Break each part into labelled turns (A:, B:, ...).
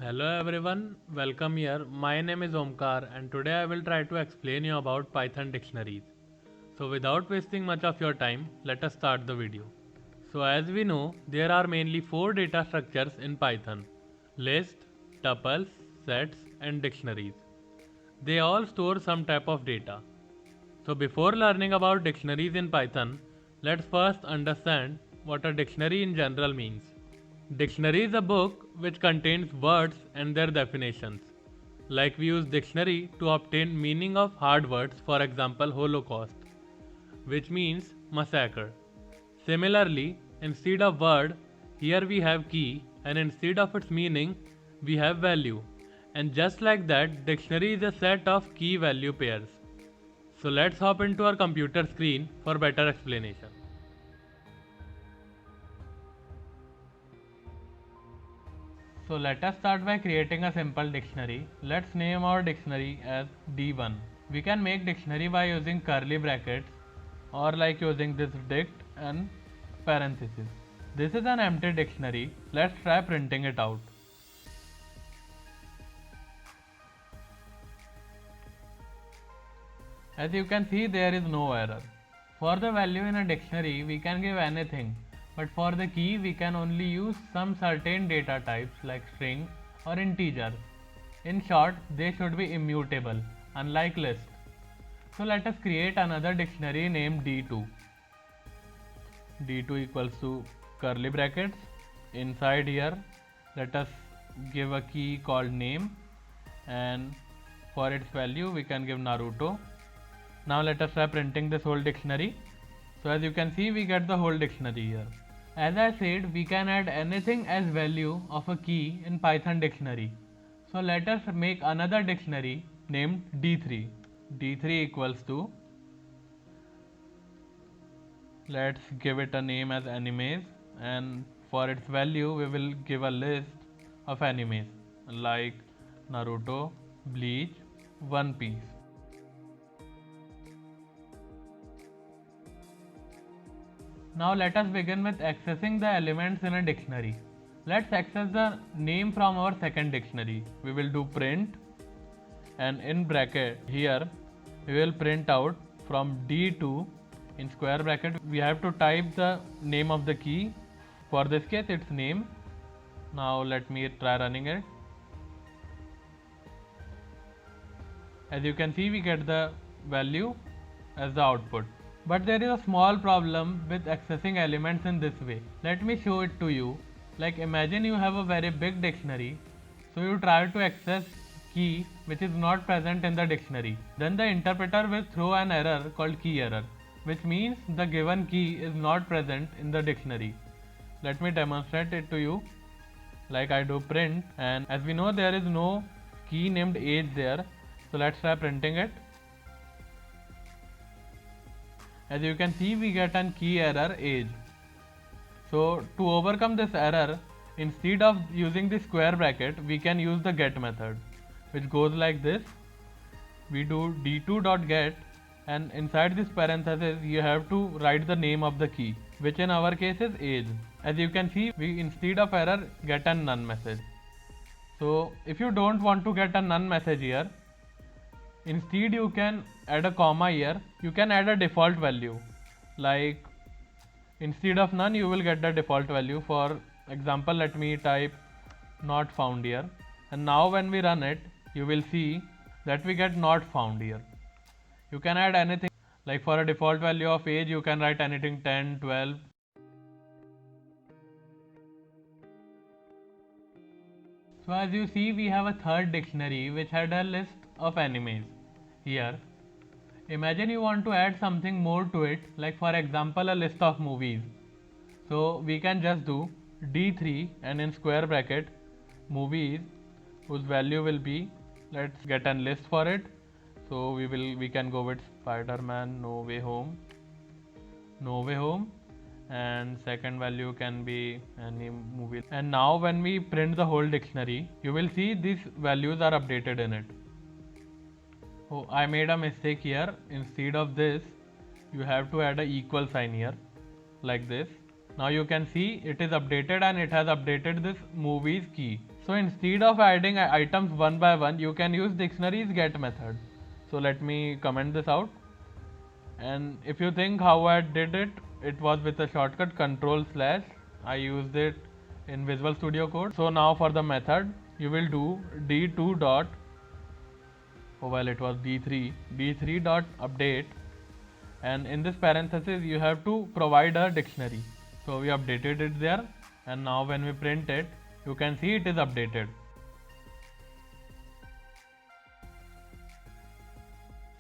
A: Hello everyone, welcome here. My name is Omkar and today I will try to explain you about Python dictionaries. So without wasting much of your time, let us start the video. So as we know, there are mainly 4 data structures in Python: list, tuples, sets and dictionaries. They all store some type of data. So before learning about dictionaries in Python, let's first understand what a dictionary in general means. Dictionary is a book which contains words and their definitions. Like we use dictionary to obtain meaning of hard words, for example Holocaust, which means massacre. Similarly, instead of word, here we have key, and instead of its meaning, we have value. And just like that, dictionary is a set of key value pairs. So let's hop into our computer screen for better explanation. So let us start by creating a simple dictionary. Let's name our dictionary as D1. We can make dictionary by using curly brackets or like using this dict and parenthesis. This is an empty dictionary. Let's try printing it out. As you can see, there is no error. For the value in a dictionary, we can give anything, but for the key, we can only use some certain data types like string or integer. In short, they should be immutable, unlike list. So let us create another dictionary named D2. D2 equals to curly brackets. Inside here, let us give a key called name, and for its value, we can give Naruto. Now let us try printing this whole dictionary. So as you can see, we get the whole dictionary here. As I said, we can add anything as value of a key in Python dictionary. So let us make another dictionary named D3. D3 equals to, let's give it a name as animes, and for its value we will give a list of animes like Naruto, Bleach, One Piece. Now let us begin with accessing the elements in a dictionary. Let's access the name from our second dictionary. We will do print, and in bracket here we will print out from D2. In square bracket we have to type the name of the key. For this case it's name. Now let me try running it. As you can see, we get the value as the output. But there is a small problem with accessing elements in this way. Let me show it to you. Like imagine you have a very big dictionary, so you try to access key which is not present in the dictionary. Then the interpreter will throw an error called key error, which means the given key is not present in the dictionary. Let me demonstrate it to you. Like I do print, and as we know there is no key named age there, so let's try printing it. As you can see, we get an key error age. So to overcome this error, instead of using the square bracket, we can use the get method, which goes like this. We do d2.get, and inside this parenthesis you have to write the name of the key, which in our case is age. As you can see, we instead of error get a none message. So if you don't want to get a none message here, instead you can add a comma here. You can add a default value, like instead of none you will get the default value. For example, let me type not found here, and now when we run it you will see that we get not found here. You can add anything, like for a default value of age you can write anything 10, 12. So as you see, we have a third dictionary which had a list of animes. Here, imagine you want to add something more to it, like for example a list of movies. So we can just do D3 and in square bracket movies whose value will be, let's get a list for it. So we can go with Spider-Man No Way Home, No Way Home, and second value can be any movie. And now when we print the whole dictionary, you will see these values are updated in it. Oh, I made a mistake here. Instead of this, you have to add a equal sign here, like this. Now you can see it is updated and it has updated this movies key. So instead of adding items one by one, you can use dictionaries get method. So let me comment this out. And if you think how I did it, it was with a shortcut control slash. I used it in Visual Studio Code. So now for the method, you will do d2 dot, oh well it was d3 dot update, and in this parenthesis you have to provide a dictionary. So we updated it there, and now when we print it, you can see it is updated.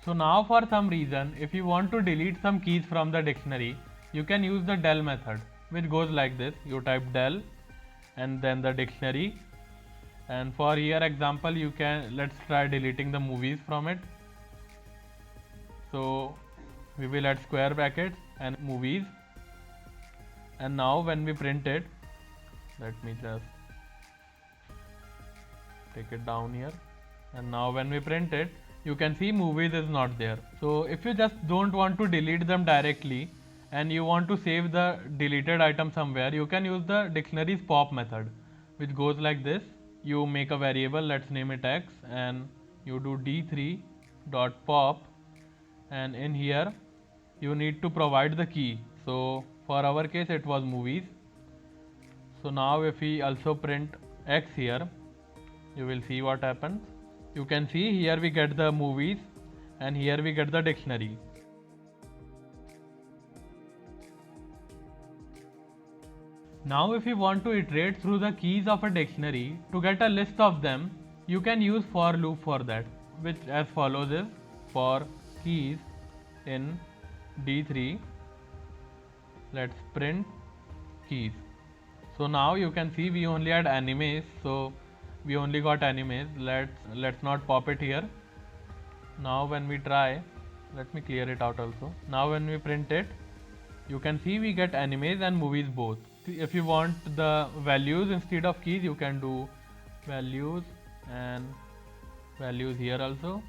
A: So now for some reason, if you want to delete some keys from the dictionary, you can use the del method, which goes like this. You type del and then the dictionary, and for here example you can, let's try deleting the movies from it. So we will add square brackets and movies, and now when we print it, let me just take it down here, and now when we print it, you can see movies is not there. So if you just don't want to delete them directly and you want to save the deleted item somewhere, you can use the dictionaries pop method, which goes like this. You make a variable, let's name it x, and you do d3 dot pop, and in here you need to provide the key. So for our case it was movies. So now if we also print x here, you will see what happens. You can see here we get the movies and here we get the dictionary. Now if you want to iterate through the keys of a dictionary to get a list of them, you can use for loop for that, which as follows is for keys in d3, let's print keys. So now you can see we only had animes, so we only got animes. Let's not pop it here. Now when we try, let me clear it out also. Now when we print it, you can see we get animes and movies both. If you want the values instead of keys, you can do values and values here also.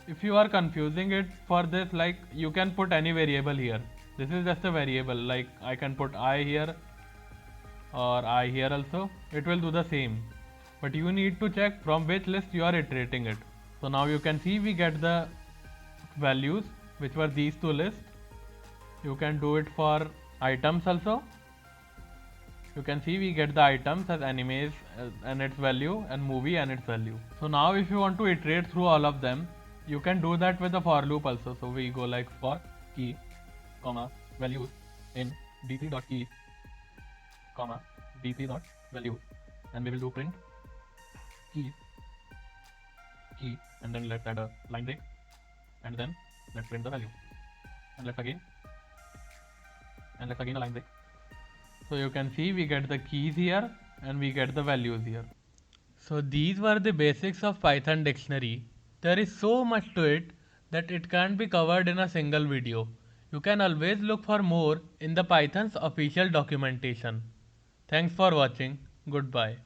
A: If you are confusing it for this, like you can put any variable here. This is just a variable, like I can put I here or I here also. It will do the same, but you need to check from which list you are iterating it. So now you can see we get the values which were these two lists. You can do it for items also. You can see we get the items as animes and its value, and movie and its value. So now if you want to iterate through all of them, you can do that with the for loop also. So we go like for key, comma, values in d3.keys, comma, d3.values, and we will do print keys, key, and then let's add a line break, and then let's print the value, and let's again a line break. So you can see we get the keys here and we get the values here. So these were the basics of Python dictionary. There is so much to it that it can't be covered in a single video. You can always look for more in the Python's official documentation. Thanks for watching. Goodbye.